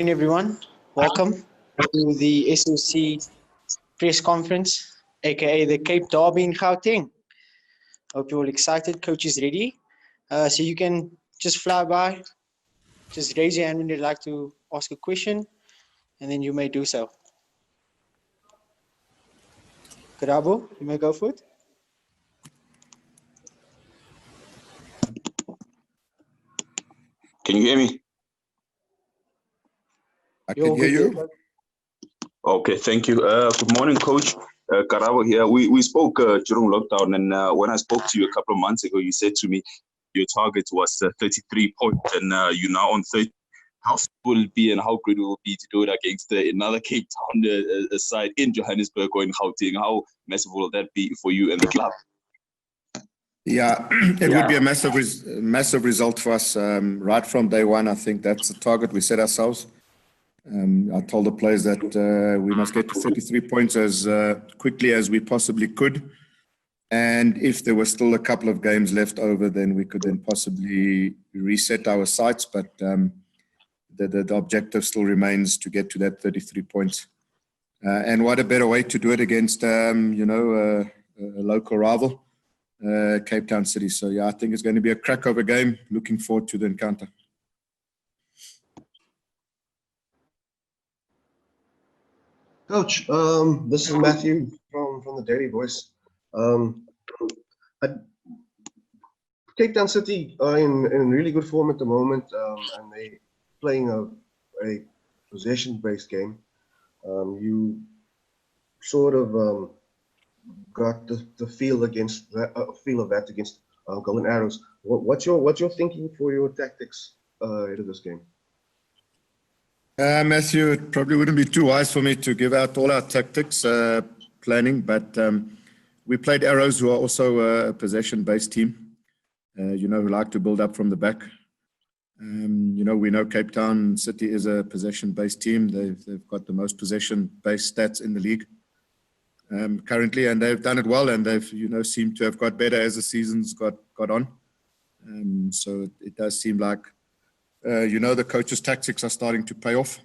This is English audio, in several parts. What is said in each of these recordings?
Everyone. Welcome to the SOC press conference, aka the Cape Derby in Gauteng. Hope you're all excited. Coach is ready. So you can just fly by, just raise your hand when you'd like to ask a question, and then you may do so. Karabo, you may go for it. Can you hear me? I can hear you. Okay, thank you. Good morning, Coach. Karabo here. We spoke during lockdown, and when I spoke to you a couple of months ago, you said to me your target was 33 points, and you're now on 30. How will it be, and how good will it be to do it against another Cape Town side in Johannesburg or in Gauteng? How massive will that be for you and the club? Yeah, it would be a massive result for us right from day one. I think that's the target we set ourselves. I told the players that we must get to 33 points as quickly as we possibly could. And if there were still a couple of games left over, then we could then possibly reset our sights. But the objective still remains to get to that 33 points. And what a better way to do it against, a local rival, Cape Town City. So, yeah, I think it's going to be a crack of a game. Looking forward to the encounter. Coach, this is Matthew from the Daily Voice. Cape Town City are in really good form at the moment, and they're playing a possession-based game. You sort of got the feel of that against Golden Arrows. What's your thinking for your tactics ahead of this game? Matthew, it probably wouldn't be too wise for me to give out all our tactics planning, but we played Arrows, who are also a possession-based team, who like to build up from the back. We know Cape Town City is a possession-based team. They've got the most possession-based stats in the league currently, and they've done it well, and they've, seemed to have got better as the season's got on. So it does seem like the coach's tactics are starting to pay off.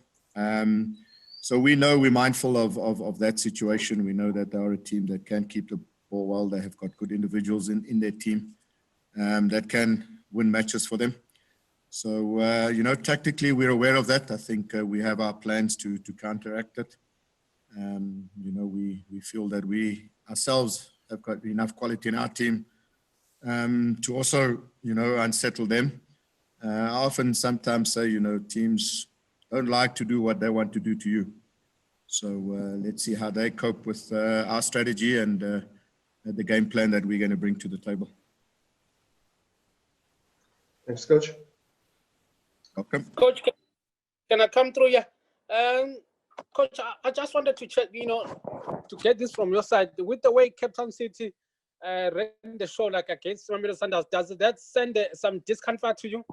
So we know we're mindful of that situation. We know that they are a team that can keep the ball well. They have got good individuals in their team that can win matches for them. So, tactically, we're aware of that. I think we have our plans to counteract it. We feel that we ourselves have got enough quality in our team to also, unsettle them. I often sometimes say, teams don't like to do what they want to do to you. So let's see how they cope with our strategy and the game plan that we're going to bring to the table. Thanks, Coach. Welcome. Coach, can I come through? Yeah. Coach, I just wanted to check, to get this from your side. With the way Cape Town City ran the show like against Mamelodi Sundowns, does that send some discomfort to you?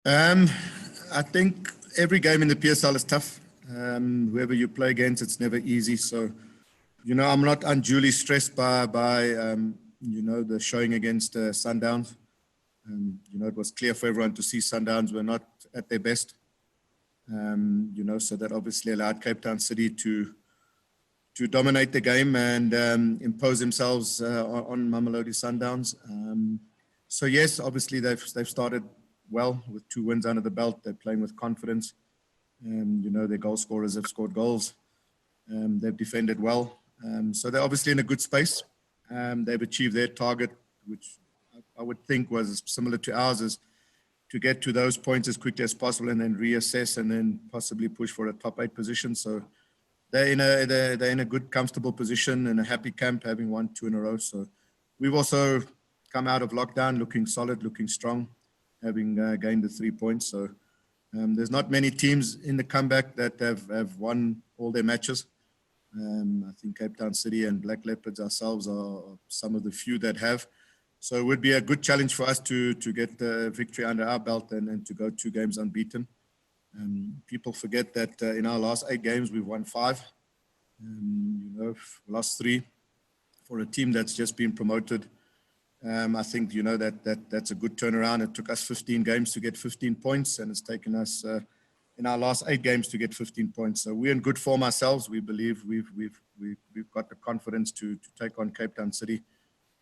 I think every game in the PSL is tough. Whoever you play against, it's never easy. So, I'm not unduly stressed by the showing against Sundowns. It was clear for everyone to see Sundowns were not at their best. So that obviously allowed Cape Town City to dominate the game and impose themselves on Mamelodi Sundowns. So yes, obviously they've started well with 2 wins under the belt. They're playing with confidence. Their goal scorers have scored goals. They've defended well. So they're obviously in a good space. They've achieved their target, which I would think was similar to ours, is to get to those points as quickly as possible and then reassess and then possibly push for a top 8 position. So they're in a good, comfortable position and a happy camp, having won 2 in a row. So we've also come out of lockdown looking solid, looking strong, having gained the 3 points. So there's not many teams in the comeback that have won all their matches. I think Cape Town City and Black Leopards ourselves are some of the few that have. So it would be a good challenge for us to get the victory under our belt and to go 2 games unbeaten. People forget that in our last 8 games, we've won 5. Lost 3 for a team that's just been promoted. I think, you know, that's a good turnaround. It took us 15 games to get 15 points, and it's taken us in our last 8 games to get 15 points. So we're in good form ourselves. We believe we've got the confidence to take on Cape Town City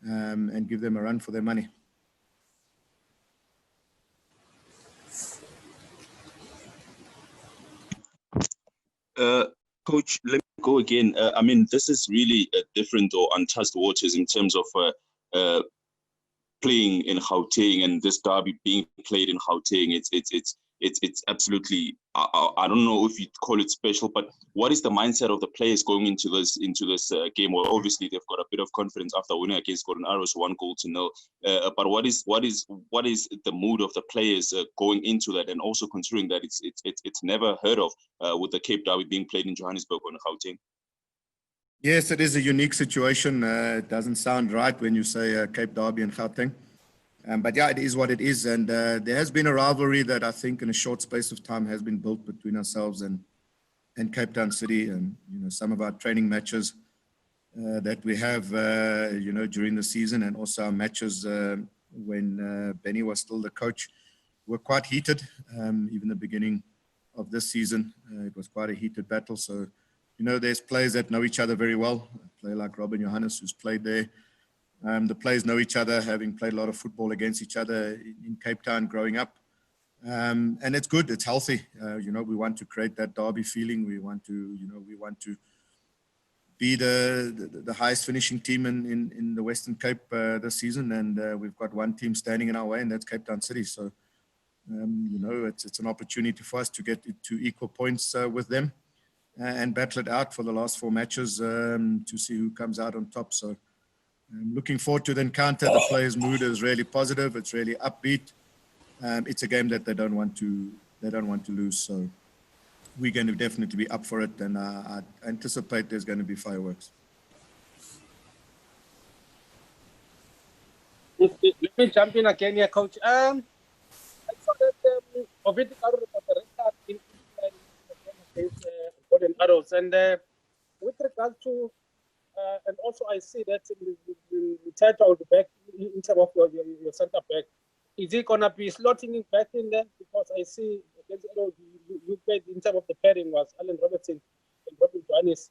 and give them a run for their money. Coach, let me go again. I mean, this is really different or untouched waters in terms of playing in Gauteng and this derby being played in Gauteng. It's absolutely, I don't know if you'd call it special, but what is the mindset of the players going into this game? Well, obviously they've got a bit of confidence after winning against Golden Arrows 1-0. But what is the mood of the players going into that, and also considering that it's never heard of with the Cape Derby being played in Johannesburg or in Gauteng? Yes, it is a unique situation. It doesn't sound right when you say Cape Derby and Gauteng. But yeah, it is what it is. And there has been a rivalry that I think in a short space of time has been built between ourselves and Cape Town City. And, you know, some of our training matches that we have, you know, during the season, and also our matches when Benny was still the coach, were quite heated. Even the beginning of this season, it was quite a heated battle. So, you know, there's players that know each other very well. A player like Robin Johannes, who's played there. The players know each other, having played a lot of football against each other in Cape Town growing up. And it's good, it's healthy. You know, we want to create that derby feeling. We want to be the highest finishing team in the Western Cape this season. And we've got one team standing in our way, and that's Cape Town City. So, you know, it's an opportunity for us to get to equal points with them and battle it out for the last 4 matches to see who comes out on top. So, I'm looking forward to the encounter. The players' mood is really positive. It's really upbeat. It's a game that they don't want to lose. So we're going to definitely be up for it, and I anticipate there's going to be fireworks. Let me jump in again here, Coach. I saw that Ovid Arrow got the red card in against Golden Arrows, and with regard to and also I see that in the title back in terms of your centre back, is he gonna be slotting it back in there? Because I see against you played in terms of the pairing was Alan Robertson and Robin Johannes.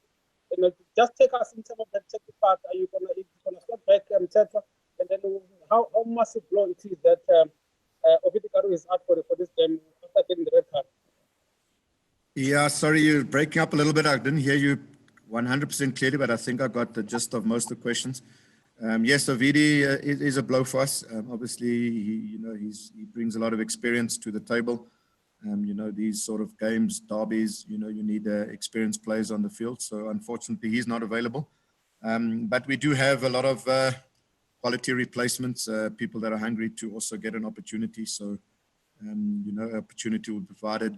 And just take us in terms of that second part. Are you gonna slot back etc.? And then how massive blow it is that Ovidikaru is out for this game after getting the red card? Yeah, sorry, you're breaking up a little bit. I didn't hear you 100% clearly, but I think I got the gist of most of the questions. Yes, Ovidi is a blow for us. Obviously, he brings a lot of experience to the table. You know, these sort of games, derbies, you know, you need experienced players on the field. So unfortunately, he's not available. But we do have a lot of quality replacements, people that are hungry to also get an opportunity. So, you know, opportunity will be provided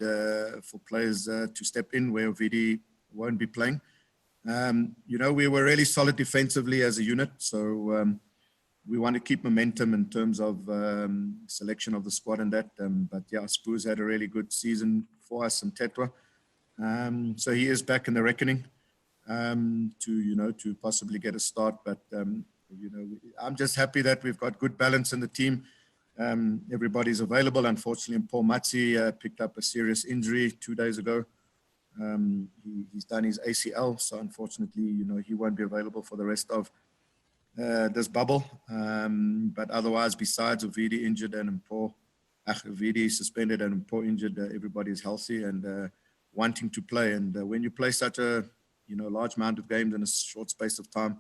for players to step in where Ovidi won't be playing. You know, we were really solid defensively as a unit, so we want to keep momentum in terms of selection of the squad and that. But yeah, Spoos had a really good season for us and Tetwa. So he is back in the reckoning to possibly get a start. But, you know, I'm just happy that we've got good balance in the team. Everybody's available. Unfortunately, Paul Matsi picked up a serious injury 2 days ago. He's done his ACL, so unfortunately, you know, he won't be available for the rest of this bubble. But otherwise, besides Ovidi injured and Ovidi suspended and Mpo injured, everybody is healthy and wanting to play. And when you play such a large amount of games in a short space of time,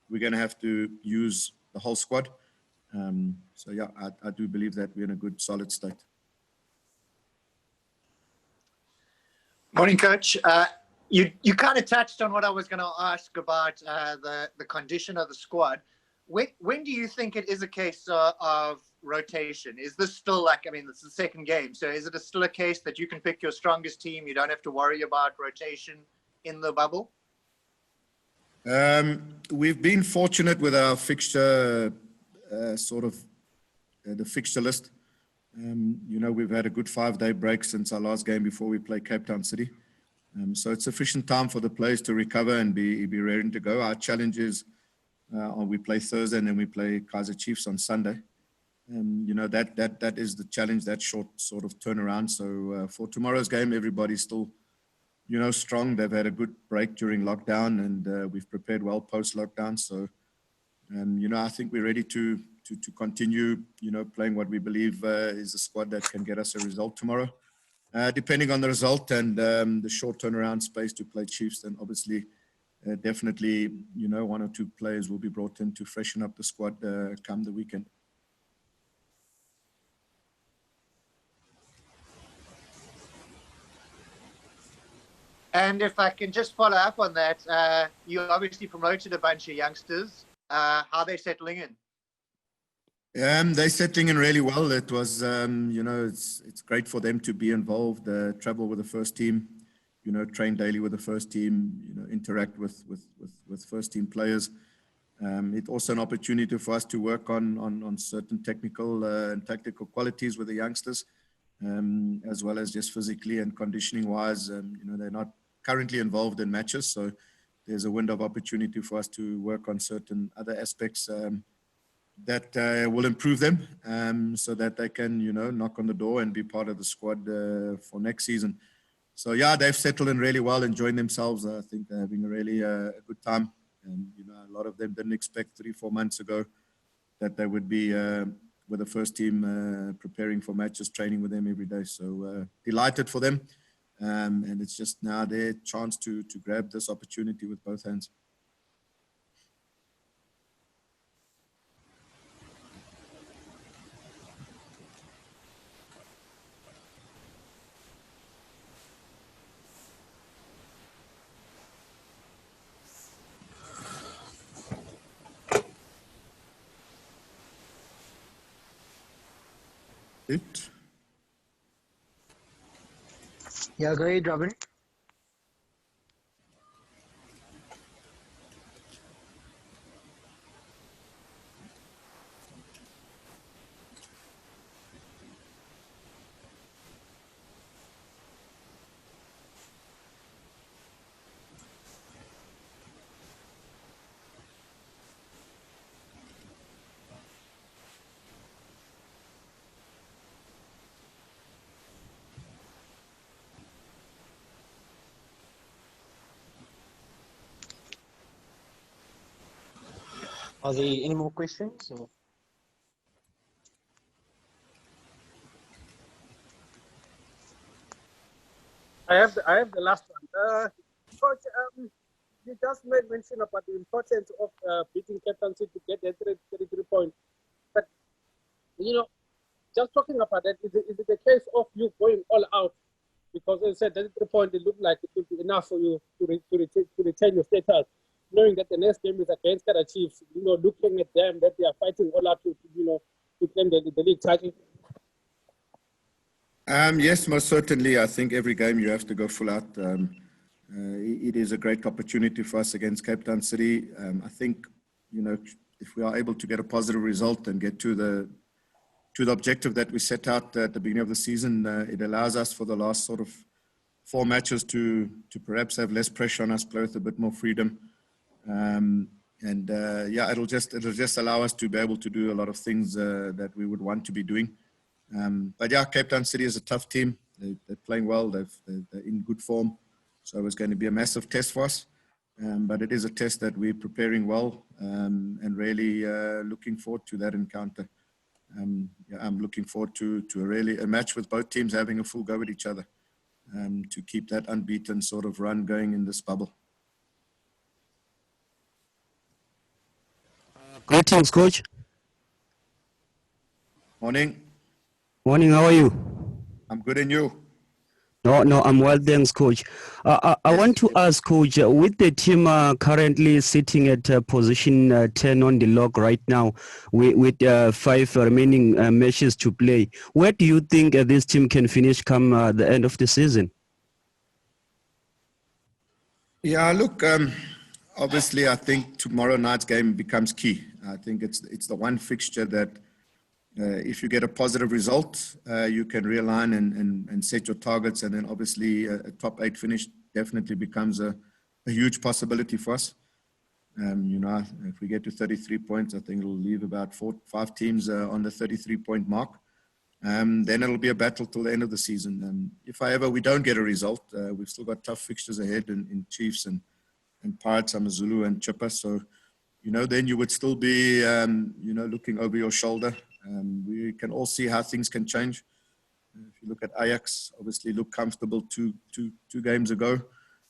we're going to have to use the whole squad. So yeah, I do believe that we're in a good, solid state. Morning, Coach. You kind of touched on what I was going to ask about the condition of the squad. When do you think it is a case of rotation? Is this still like, I mean, this is the second game. So is it still a case that you can pick your strongest team? You don't have to worry about rotation in the bubble? We've been fortunate with our fixture, the fixture list. You know, we've had a good 5-day break since our last game before we play Cape Town City. So it's sufficient time for the players to recover and be ready to go. Our challenge is We play Thursday and then we play Kaizer Chiefs on Sunday. You know, that is the challenge, that short sort of turnaround. So for tomorrow's game, everybody's still, you know, strong. They've had a good break during lockdown, and we've prepared well post-lockdown. So, you know, I think we're ready to continue, you know, playing what we believe is a squad that can get us a result tomorrow. Depending on the result and the short turnaround space to play Chiefs, then obviously, definitely, you know, 1 or 2 players will be brought in to freshen up the squad come the weekend. And if I can just follow up on that, you obviously promoted a bunch of youngsters. How are they settling in? They're settling in really well. It was, you know, it's great for them to be involved, travel with the first team, you know, train daily with the first team, you know, interact with first team players. It's also an opportunity for us to work on certain technical and tactical qualities with the youngsters, as well as just physically and conditioning wise. You know, they're not currently involved in matches, so there's a window of opportunity for us to work on certain other aspects that will improve them, so that they can, you know, knock on the door and be part of the squad for next season. So yeah, they've settled in really well, enjoying themselves. I think they're having a really a good time. And you know, a lot of them didn't expect 3-4 months ago that they would be with the first team, preparing for matches, training with them every day. So delighted for them. And it's just now their chance to grab this opportunity with both hands. Yeah, go ahead, Robin. Are there any more questions? Or? I have the last one. Coach, you just made mention about the importance of beating Cape Town City to get that 33 points. But, you know, just talking about that, is it the case of you going all out? Because as I said, 33 points, it looked like it would be enough for you to retain your status, knowing that the next game is against Kaizer Chiefs, you know, looking at them, that they are fighting all out to you know, to claim the league title. Yes, most certainly. I think every game you have to go full out. It is a great opportunity for us against Cape Town City. I think, you know, if we are able to get a positive result and get to the objective that we set out at the beginning of the season, it allows us for the last sort of 4 matches to perhaps have less pressure on us, play with a bit more freedom. Yeah, it'll just allow us to be able to do a lot of things that we would want to be doing. But yeah, Cape Town City is a tough team. They're playing well. They're in good form. So it's going to be a massive test for us. But it is a test that we're preparing well, and really looking forward to that encounter. Yeah, I'm looking forward to a match with both teams having a full go at each other, to keep that unbeaten sort of run going in this bubble. Greetings, Coach. Morning. Morning, how are you? I'm good, and you? No, I'm well, thanks, Coach. I want to ask, Coach, with the team currently sitting at position 10 on the log right now, with 5 remaining matches to play, where do you think this team can finish come the end of the season? Yeah, look, obviously, I think tomorrow night's game becomes key. I think it's the one fixture that if you get a positive result, you can realign and set your targets, and then obviously a top 8 finish definitely becomes a huge possibility for us. You know, if we get to 33 points, I think it'll leave about 5 teams on the 33-point mark. Then it'll be a battle till the end of the season. If however we don't get a result, we've still got tough fixtures ahead in Chiefs and Pirates, Amazulu and Chippa. So, you know, then you would still be, you know, looking over your shoulder. We can all see how things can change. If you look at Ajax, obviously look comfortable two games ago.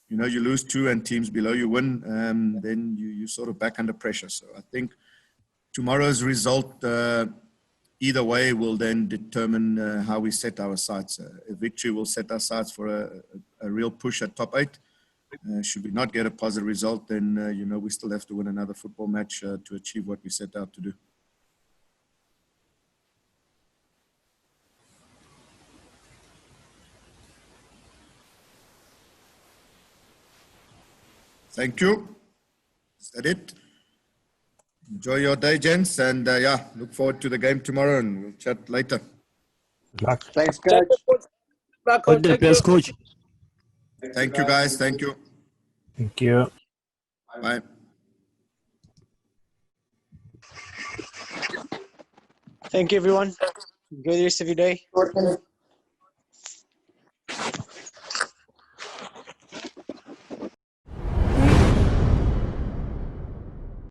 You know, you lose 2 and teams below you win, then you sort of back under pressure. So I think tomorrow's result, either way, will then determine how we set our sights. A victory will set our sights for a real push at top 8. Should we not get a positive result, then, you know, we still have to win another football match to achieve what we set out to do. Thank you. Is that it? Enjoy your day, gents. And yeah, look forward to the game tomorrow and we'll chat later. Good luck. Thanks, Coach. All the best, coach. Thank you, guys. Thank you. Thank you. Bye. Thank you, everyone. Enjoy the rest of your day.